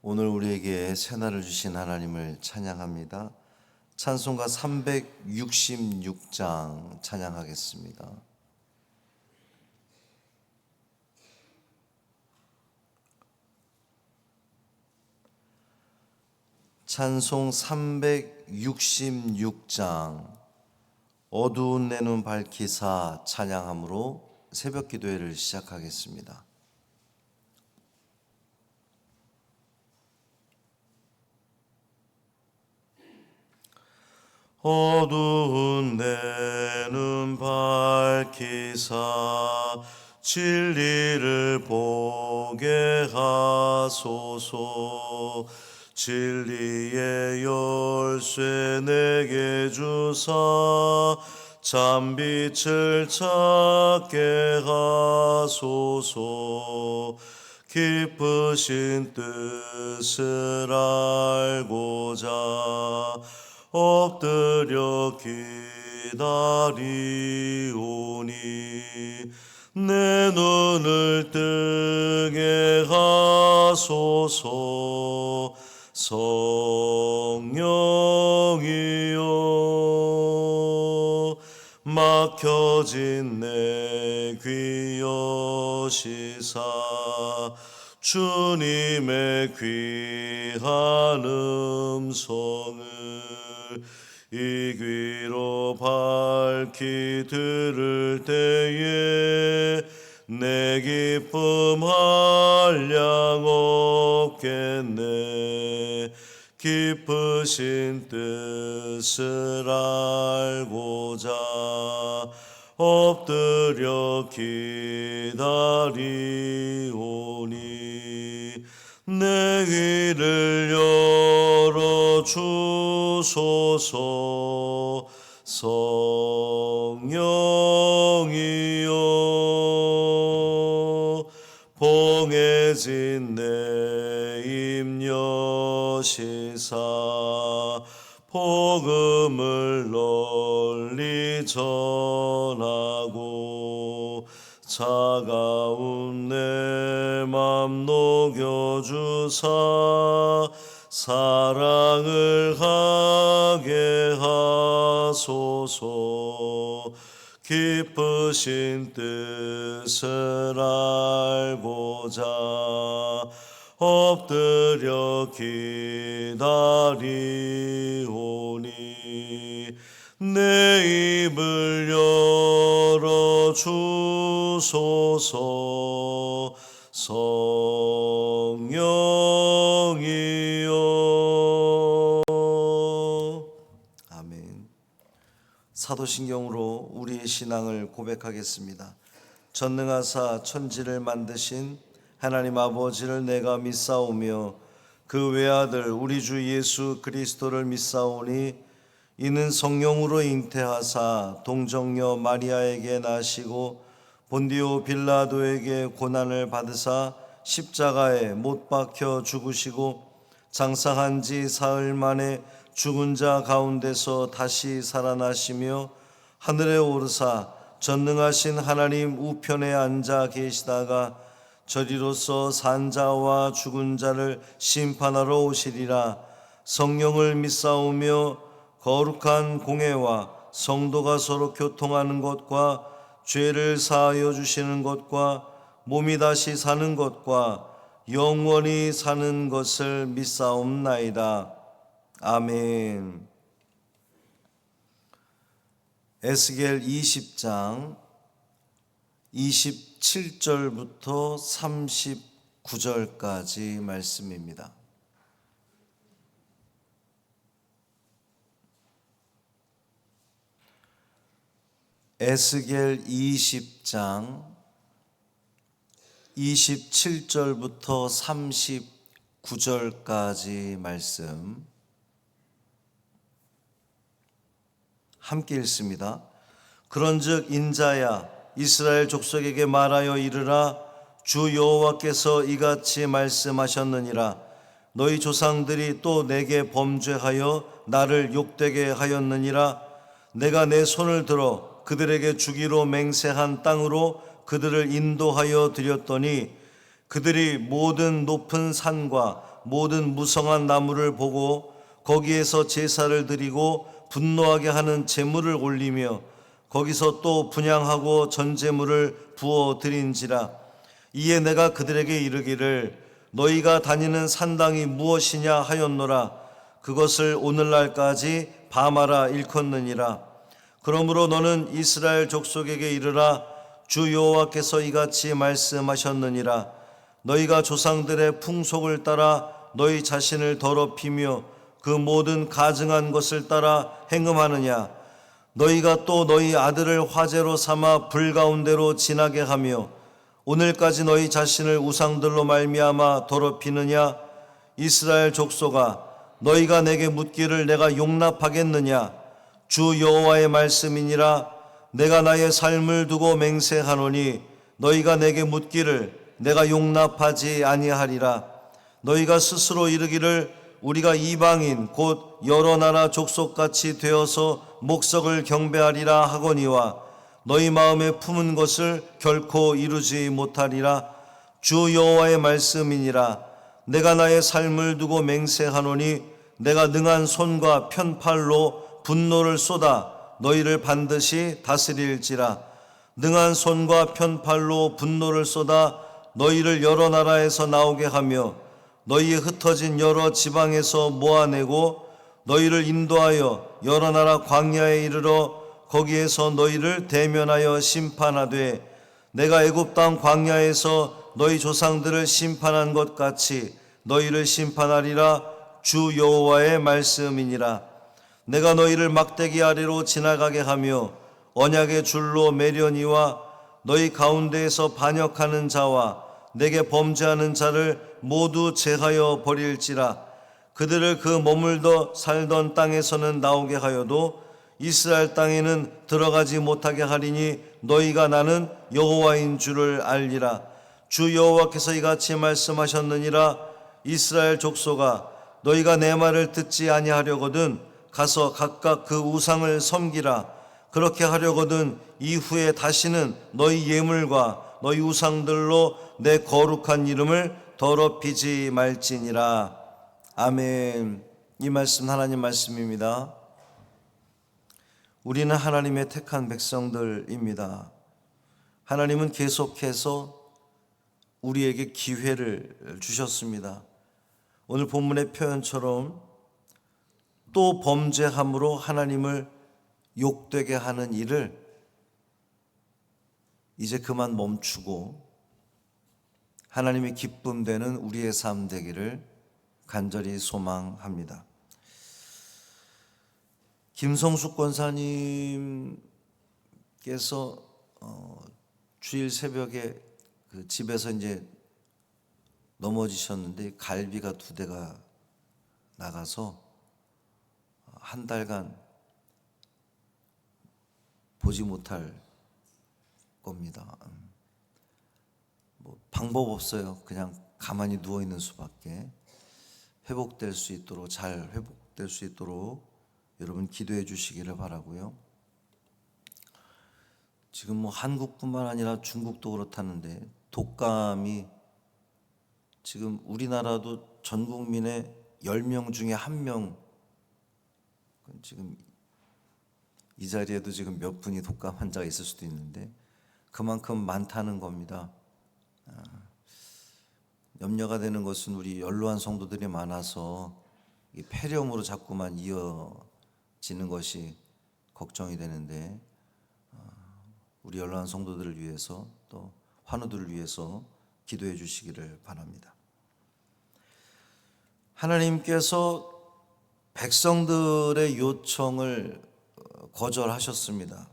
오늘 우리에게 새날을 주신 하나님을 찬양합니다. 찬송가 366장 찬양하겠습니다. 찬송 366장 어두운 내 눈 밝히사 찬양함으로 새벽 기도회를 시작하겠습니다. 어두운 내 눈 밝히사 진리를 보게 하소서. 진리의 열쇠 내게 주사 참빛을 찾게 하소서. 깊으신 뜻을 알고자 엎드려 기다리오니 내 눈을 뜨게 하소서. 성령이여 막혀진 내 귀 여시사 주님의 귀한 음성을 이 귀로 밝히 들을 때에 내 기쁨 한량 없겠네. 깊으신 뜻을 알고자 엎드려 기다리오니 내 귀를 열어 주소서. 성령이여 봉해진 내 입 여시사 복음을 널리 전하고 차가운 내 맘 녹여주사 사랑을 하게 하소서. 깊으신 뜻을 알고자 엎드려 기다리오니 내 입을 열어 주소서. 성령이여 아멘. 사도신경으로 우리의 신앙을 고백하겠습니다. 전능하사 천지를 만드신 하나님 아버지를 내가 믿사오며 그 외아들 우리 주 예수 그리스도를 믿사오니 이는 성령으로 잉태하사 동정녀 마리아에게 나시고 본디오 빌라도에게 고난을 받으사 십자가에 못 박혀 죽으시고 장사한 지 사흘 만에 죽은 자 가운데서 다시 살아나시며 하늘에 오르사 전능하신 하나님 우편에 앉아 계시다가 저리로서 산 자와 죽은 자를 심판하러 오시리라. 성령을 믿사오며 거룩한 공회와 성도가 서로 교통하는 것과 죄를 사하여 주시는 것과 몸이 다시 사는 것과 영원히 사는 것을 믿사옵나이다. 아멘. 에스겔 20장 27절부터 39절까지 말씀입니다. 에스겔 20장 27절부터 39절까지 말씀 함께 읽습니다. 그런즉 인자야 이스라엘 족속에게 말하여 이르라. 주 여호와께서 이같이 말씀하셨느니라. 너희 조상들이 또 내게 범죄하여 나를 욕되게 하였느니라. 내가 내 손을 들어 그들에게 주기로 맹세한 땅으로 그들을 인도하여 드렸더니 그들이 모든 높은 산과 모든 무성한 나무를 보고 거기에서 제사를 드리고 분노하게 하는 제물을 올리며 거기서 또 분향하고 전제물을 부어 드린지라. 이에 내가 그들에게 이르기를 너희가 다니는 산당이 무엇이냐 하였노라. 그것을 오늘날까지 바마라 일컫느니라. 그러므로 너는 이스라엘 족속에게 이르라. 주 여호와께서 이같이 말씀하셨느니라. 너희가 조상들의 풍속을 따라 너희 자신을 더럽히며 그 모든 가증한 것을 따라 행음하느냐. 너희가 또 너희 아들을 화제로 삼아 불 가운데로 지나게 하며 오늘까지 너희 자신을 우상들로 말미암아 더럽히느냐. 이스라엘 족속아, 너희가 내게 묻기를 내가 용납하겠느냐. 주 여호와의 말씀이니라. 내가 나의 삶을 두고 맹세하노니 너희가 내게 묻기를 내가 용납하지 아니하리라. 너희가 스스로 이르기를 우리가 이방인 곧 여러 나라 족속같이 되어서 목석을 경배하리라 하거니와 너희 마음에 품은 것을 결코 이루지 못하리라. 주 여호와의 말씀이니라. 내가 나의 삶을 두고 맹세하노니 내가 능한 손과 편팔로 분노를 쏟아 너희를 반드시 다스릴지라. 능한 손과 편팔로 분노를 쏟아 너희를 여러 나라에서 나오게 하며 너희의 흩어진 여러 지방에서 모아내고 너희를 인도하여 여러 나라 광야에 이르러 거기에서 너희를 대면하여 심판하되 내가 애굽 땅 광야에서 너희 조상들을 심판한 것 같이 너희를 심판하리라. 주 여호와의 말씀이니라. 내가 너희를 막대기 아래로 지나가게 하며 언약의 줄로 매려니와 너희 가운데에서 반역하는 자와 내게 범죄하는 자를 모두 제하여 버릴지라. 그들을 그 머물러 살던 땅에서는 나오게 하여도 이스라엘 땅에는 들어가지 못하게 하리니 너희가 나는 여호와인 줄을 알리라. 주 여호와께서 이같이 말씀하셨느니라. 이스라엘 족속아, 너희가 내 말을 듣지 아니하려거든 가서 각각 그 우상을 섬기라. 그렇게 하려거든 이후에 다시는 너희 예물과 너희 우상들로 내 거룩한 이름을 더럽히지 말지니라. 아멘. 이 말씀 하나님 말씀입니다. 우리는 하나님의 택한 백성들입니다. 하나님은 계속해서 우리에게 기회를 주셨습니다. 오늘 본문의 표현처럼 또 범죄함으로 하나님을 욕되게 하는 일을 이제 그만 멈추고 하나님의 기쁨 되는 우리의 삶 되기를 간절히 소망합니다. 김성숙 권사님께서 주일 새벽에 그 집에서 이제 넘어지셨는데 갈비가 2대가 나가서 한 달간 보지 못할 겁니다. 뭐 방법 없어요. 그냥 가만히 누워 있는 수밖에. 회복될 수 있도록, 잘 회복될 수 있도록 여러분 기도해 주시기를 바라고요. 지금 뭐 한국뿐만 아니라 중국도 그렇다는데 독감이 지금 우리나라도 전 국민의 10명 중에 1명, 지금 이 자리에도 지금 몇 분이 독감 환자가 있을 수도 있는데 그만큼 많다는 겁니다. 염려가 되는 것은 우리 연로한 성도들이 많아서 이 폐렴으로 자꾸만 이어지는 것이 걱정이 되는데 우리 연로한 성도들을 위해서 또 환우들을 위해서 기도해 주시기를 바랍니다. 하나님께서 백성들의 요청을 거절하셨습니다.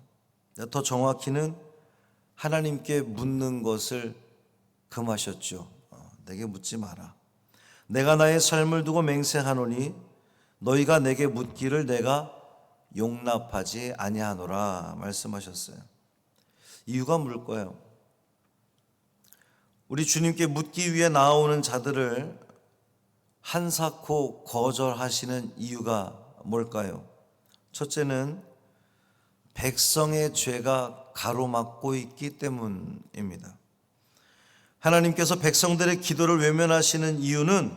더 정확히는 하나님께 묻는 것을 금하셨죠. 내게 묻지 마라. 내가 나의 삶을 두고 맹세하노니 너희가 내게 묻기를 내가 용납하지 아니하노라 말씀하셨어요. 이유가 뭘까요? 우리 주님께 묻기 위해 나오는 자들을 한사코 거절하시는 이유가 뭘까요? 첫째는 백성의 죄가 가로막고 있기 때문입니다. 하나님께서 백성들의 기도를 외면하시는 이유는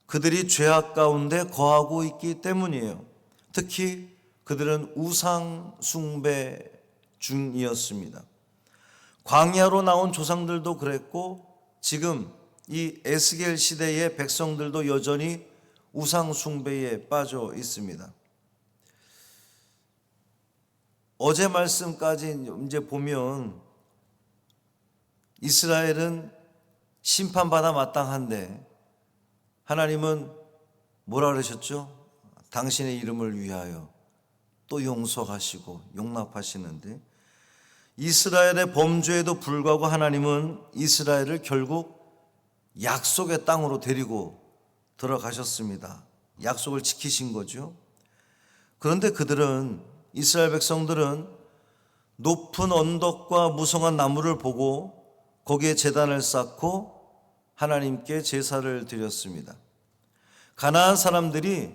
그들이 죄악 가운데 거하고 있기 때문이에요. 특히 그들은 우상 숭배 중이었습니다. 광야로 나온 조상들도 그랬고 지금 이 에스겔 시대의 백성들도 여전히 우상 숭배에 빠져 있습니다. 어제 말씀까지 이제 보면 이스라엘은 심판받아 마땅한데 하나님은 뭐라 그러셨죠? 당신의 이름을 위하여 또 용서하시고 용납하시는데 이스라엘의 범죄에도 불구하고 하나님은 이스라엘을 결국 약속의 땅으로 데리고 들어가셨습니다. 약속을 지키신 거죠. 그런데 그들은, 이스라엘 백성들은 높은 언덕과 무성한 나무를 보고 거기에 제단을 쌓고 하나님께 제사를 드렸습니다. 가나안 사람들이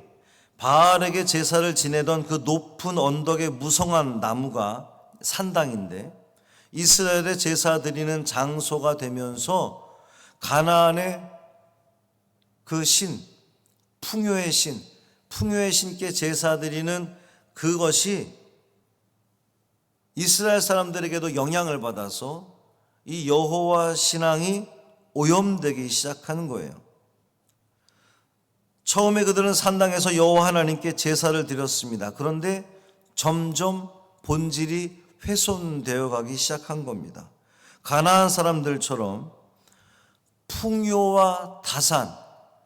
바알에게 제사를 지내던 그 높은 언덕의 무성한 나무가 산당인데 이스라엘의 제사 드리는 장소가 되면서 가나안의 그 신, 풍요의 신께 제사 드리는 그것이 이스라엘 사람들에게도 영향을 받아서 이 여호와 신앙이 오염되기 시작하는 거예요. 처음에 그들은 산당에서 여호와 하나님께 제사를 드렸습니다. 그런데 점점 본질이 훼손되어 가기 시작한 겁니다. 가나안 사람들처럼 풍요와 다산,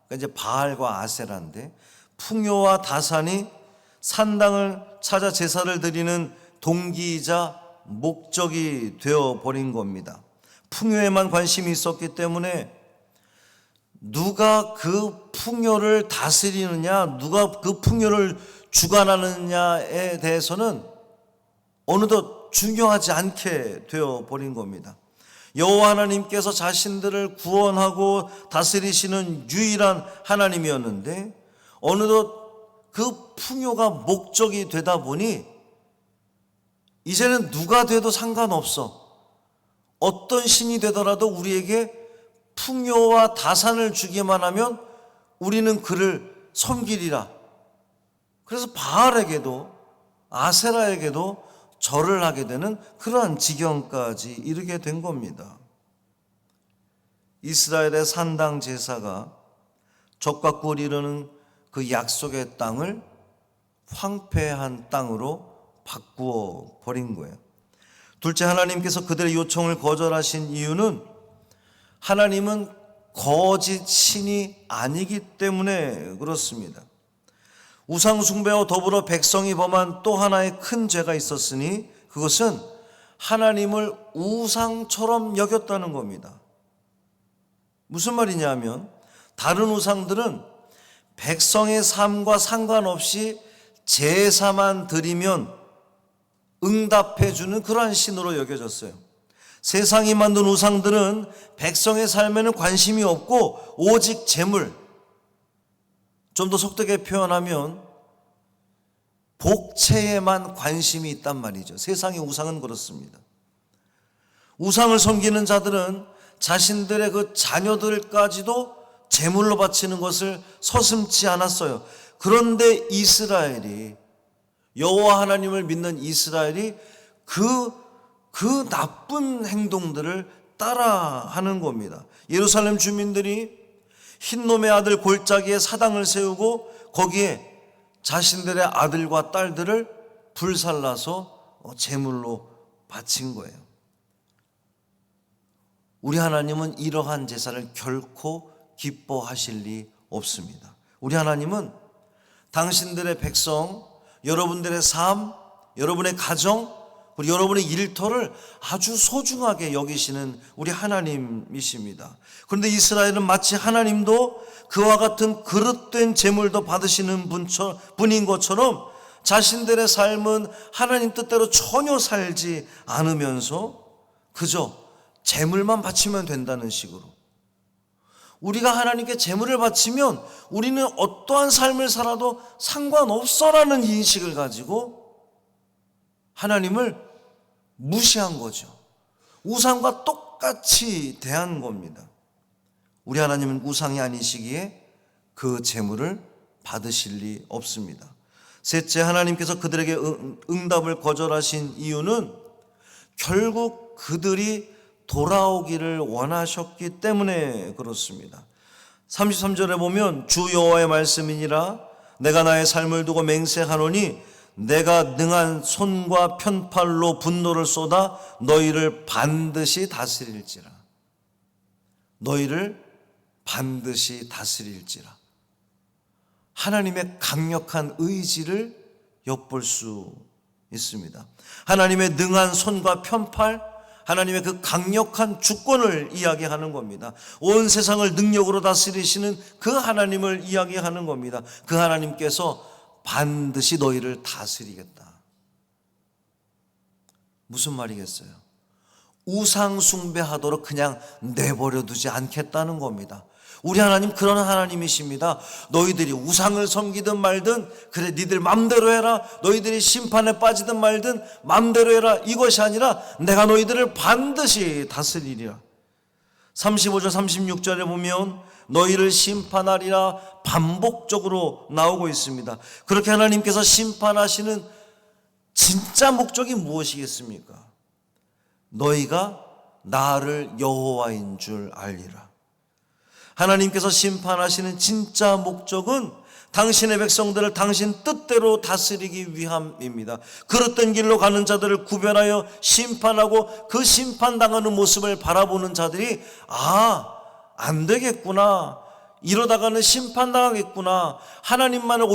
그러니까 이제 바알과 아세라인데 풍요와 다산이 산당을 찾아 제사를 드리는 동기이자 목적이 되어 버린 겁니다. 풍요에만 관심이 있었기 때문에 누가 그 풍요를 다스리느냐, 누가 그 풍요를 주관하느냐에 대해서는 어느덧 중요하지 않게 되어 버린 겁니다. 여호와 하나님께서 자신들을 구원하고 다스리시는 유일한 하나님이었는데 어느덧 그 풍요가 목적이 되다 보니 이제는 누가 돼도 상관없어. 어떤 신이 되더라도 우리에게 풍요와 다산을 주기만 하면 우리는 그를 섬기리라. 그래서 바알에게도 아세라에게도 절을 하게 되는 그러한 지경까지 이르게 된 겁니다. 이스라엘의 산당 제사가 적과 꿀 이루는 그 약속의 땅을 황폐한 땅으로 바꾸어 버린 거예요. 둘째, 하나님께서 그들의 요청을 거절하신 이유는 하나님은 거짓 신이 아니기 때문에 그렇습니다. 우상 숭배와 더불어 백성이 범한 또 하나의 큰 죄가 있었으니 그것은 하나님을 우상처럼 여겼다는 겁니다. 무슨 말이냐면 다른 우상들은 백성의 삶과 상관없이 제사만 드리면 응답해 주는 그러한 신으로 여겨졌어요. 세상이 만든 우상들은 백성의 삶에는 관심이 없고 오직 재물, 좀 더 속되게 표현하면 복채에만 관심이 있단 말이죠. 세상의 우상은 그렇습니다. 우상을 섬기는 자들은 자신들의 그 자녀들까지도 제물로 바치는 것을 서슴지 않았어요. 그런데 이스라엘이, 여호와 하나님을 믿는 이스라엘이 그 나쁜 행동들을 따라하는 겁니다. 예루살렘 주민들이 흰놈의 아들 골짜기에 사당을 세우고 거기에 자신들의 아들과 딸들을 불살라서 제물로 바친 거예요. 우리 하나님은 이러한 제사를 결코 기뻐하실 리 없습니다. 우리 하나님은 당신들의 백성, 여러분들의 삶, 여러분의 가정, 그리고 여러분의 일터를 아주 소중하게 여기시는 우리 하나님이십니다. 그런데 이스라엘은 마치 하나님도 그와 같은 그릇된 제물도 받으시는 분인 것처럼 자신들의 삶은 하나님 뜻대로 전혀 살지 않으면서 그저 제물만 바치면 된다는 식으로, 우리가 하나님께 제물을 바치면 우리는 어떠한 삶을 살아도 상관없어라는 인식을 가지고 하나님을 무시한 거죠. 우상과 똑같이 대한 겁니다. 우리 하나님은 우상이 아니시기에 그 재물을 받으실 리 없습니다. 셋째, 하나님께서 그들에게 응답을 거절하신 이유는 결국 그들이 돌아오기를 원하셨기 때문에 그렇습니다. 33절에 보면 주 여호와의 말씀이니라 내가 나의 삶을 두고 맹세하노니 내가 능한 손과 편팔로 분노를 쏟아 너희를 반드시 다스릴지라. 너희를 반드시 다스릴지라. 하나님의 강력한 의지를 엿볼 수 있습니다. 하나님의 능한 손과 편팔, 하나님의 그 강력한 주권을 이야기하는 겁니다. 온 세상을 능력으로 다스리시는 그 하나님을 이야기하는 겁니다. 그 하나님께서 반드시 너희를 다스리겠다. 무슨 말이겠어요? 우상 숭배하도록 그냥 내버려 두지 않겠다는 겁니다. 우리 하나님 그런 하나님이십니다. 너희들이 우상을 섬기든 말든 그래 니들 맘대로 해라. 너희들이 심판에 빠지든 말든 맘대로 해라. 이것이 아니라 내가 너희들을 반드시 다스리리라. 35절 36절에 보면 너희를 심판하리라 반복적으로 나오고 있습니다. 그렇게 하나님께서 심판하시는 진짜 목적이 무엇이겠습니까? 너희가 나를 여호와인 줄 알리라. 하나님께서 심판하시는 진짜 목적은 당신의 백성들을 당신 뜻대로 다스리기 위함입니다. 그릇된 길로 가는 자들을 구별하여 심판하고 그 심판당하는 모습을 바라보는 자들이 안 되겠구나, 이러다가는 심판당하겠구나, 하나님만을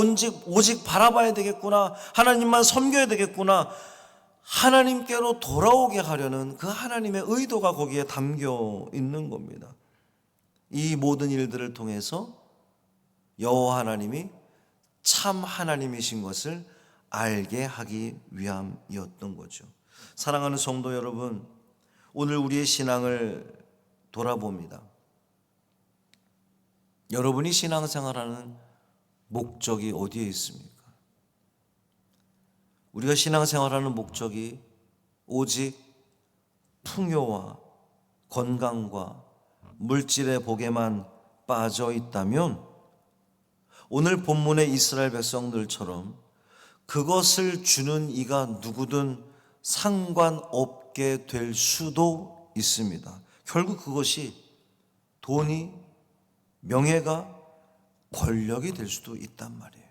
오직 바라봐야 되겠구나, 하나님만 섬겨야 되겠구나, 하나님께로 돌아오게 하려는 그 하나님의 의도가 거기에 담겨 있는 겁니다. 이 모든 일들을 통해서 여호와 하나님이 참 하나님이신 것을 알게 하기 위함이었던 거죠. 사랑하는 성도 여러분, 오늘 우리의 신앙을 돌아봅니다. 여러분이 신앙생활하는 목적이 어디에 있습니까? 우리가 신앙생활하는 목적이 오직 풍요와 건강과 물질의 복에만 빠져 있다면 오늘 본문의 이스라엘 백성들처럼 그것을 주는 이가 누구든 상관없게 될 수도 있습니다. 결국 그것이 돈이, 명예가, 권력이 될 수도 있단 말이에요.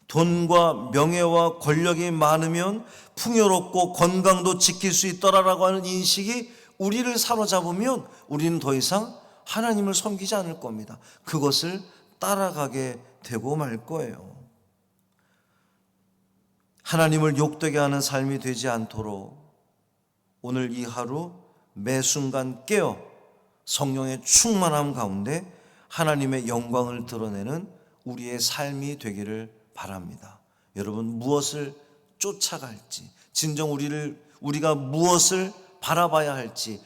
돈과 명예와 권력이 많으면 풍요롭고 건강도 지킬 수 있더라라고 하는 인식이 우리를 사로잡으면 우리는 더 이상 하나님을 섬기지 않을 겁니다. 그것을 따라가게 되고 말 거예요. 하나님을 욕되게 하는 삶이 되지 않도록 오늘 이 하루 매 순간 깨어 성령의 충만함 가운데 하나님의 영광을 드러내는 우리의 삶이 되기를 바랍니다. 여러분, 무엇을 쫓아갈지, 진정 우리가 무엇을 바라봐야 할지,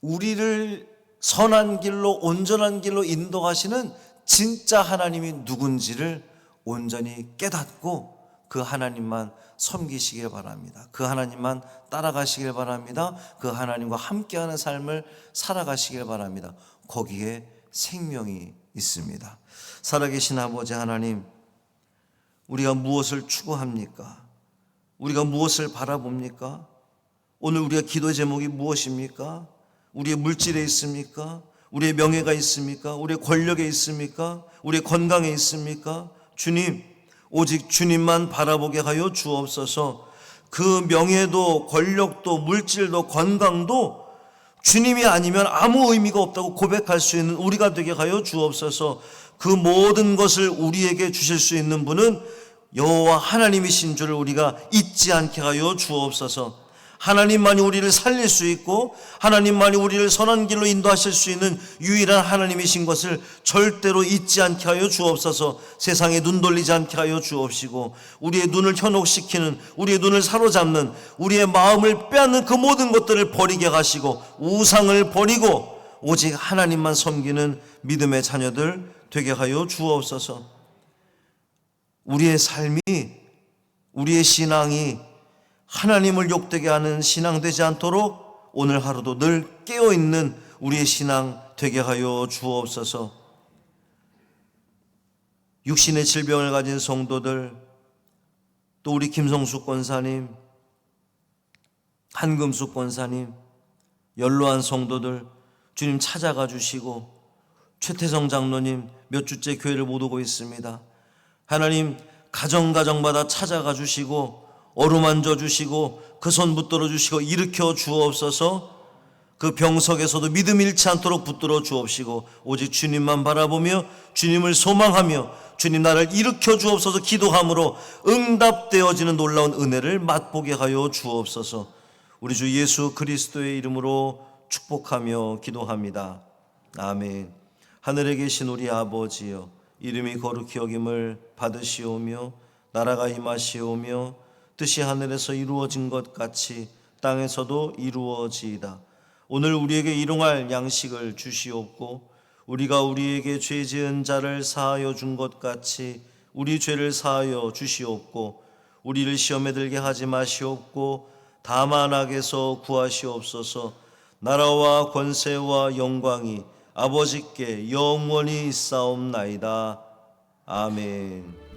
우리를 선한 길로, 온전한 길로 인도하시는 진짜 하나님이 누군지를 온전히 깨닫고 그 하나님만 섬기시길 바랍니다. 그 하나님만 따라가시길 바랍니다. 그 하나님과 함께하는 삶을 살아가시길 바랍니다. 거기에 생명이 있습니다. 살아계신 아버지 하나님, 우리가 무엇을 추구합니까? 우리가 무엇을 바라봅니까? 오늘 우리가 기도 제목이 무엇입니까? 우리의 물질에 있습니까? 우리의 명예가 있습니까? 우리의 권력에 있습니까? 우리의 건강에 있습니까? 주님, 오직 주님만 바라보게 하여 주옵소서. 그 명예도 권력도 물질도 건강도 주님이 아니면 아무 의미가 없다고 고백할 수 있는 우리가 되게 하여 주옵소서. 그 모든 것을 우리에게 주실 수 있는 분은 여호와 하나님이신 줄을 우리가 잊지 않게 하여 주옵소서. 하나님만이 우리를 살릴 수 있고 하나님만이 우리를 선한 길로 인도하실 수 있는 유일한 하나님이신 것을 절대로 잊지 않게 하여 주옵소서. 세상에 눈 돌리지 않게 하여 주옵시고 우리의 눈을 현혹시키는, 우리의 눈을 사로잡는, 우리의 마음을 빼앗는 그 모든 것들을 버리게 하시고 우상을 버리고 오직 하나님만 섬기는 믿음의 자녀들 되게 하여 주옵소서. 우리의 삶이, 우리의 신앙이 하나님을 욕되게 하는 신앙 되지 않도록 오늘 하루도 늘 깨어있는 우리의 신앙 되게 하여 주옵소서. 육신의 질병을 가진 성도들, 또 우리 김성숙 권사님, 한금숙 권사님, 연로한 성도들 주님 찾아가 주시고, 최태성 장로님 몇 주째 교회를 못 오고 있습니다. 하나님 가정가정마다 찾아가 주시고 어루만져 주시고 그 손 붙들어 주시고 일으켜 주옵소서. 그 병석에서도 믿음 잃지 않도록 붙들어 주옵시고 오직 주님만 바라보며 주님을 소망하며 주님 나를 일으켜 주옵소서 기도함으로 응답되어지는 놀라운 은혜를 맛보게 하여 주옵소서. 우리 주 예수 그리스도의 이름으로 축복하며 기도합니다. 아멘. 하늘에 계신 우리 아버지여, 이름이 거룩히 여김을 받으시오며 나라가 임하시오며 뜻이 하늘에서 이루어진 것 같이 땅에서도 이루어지이다. 오늘 우리에게 일용할 양식을 주시옵고 우리가 우리에게 죄 지은 자를 사하여 준 것 같이 우리 죄를 사하여 주시옵고 우리를 시험에 들게 하지 마시옵고 다만 악에서 구하시옵소서. 나라와 권세와 영광이 아버지께 영원히 있사옵나이다. 아멘.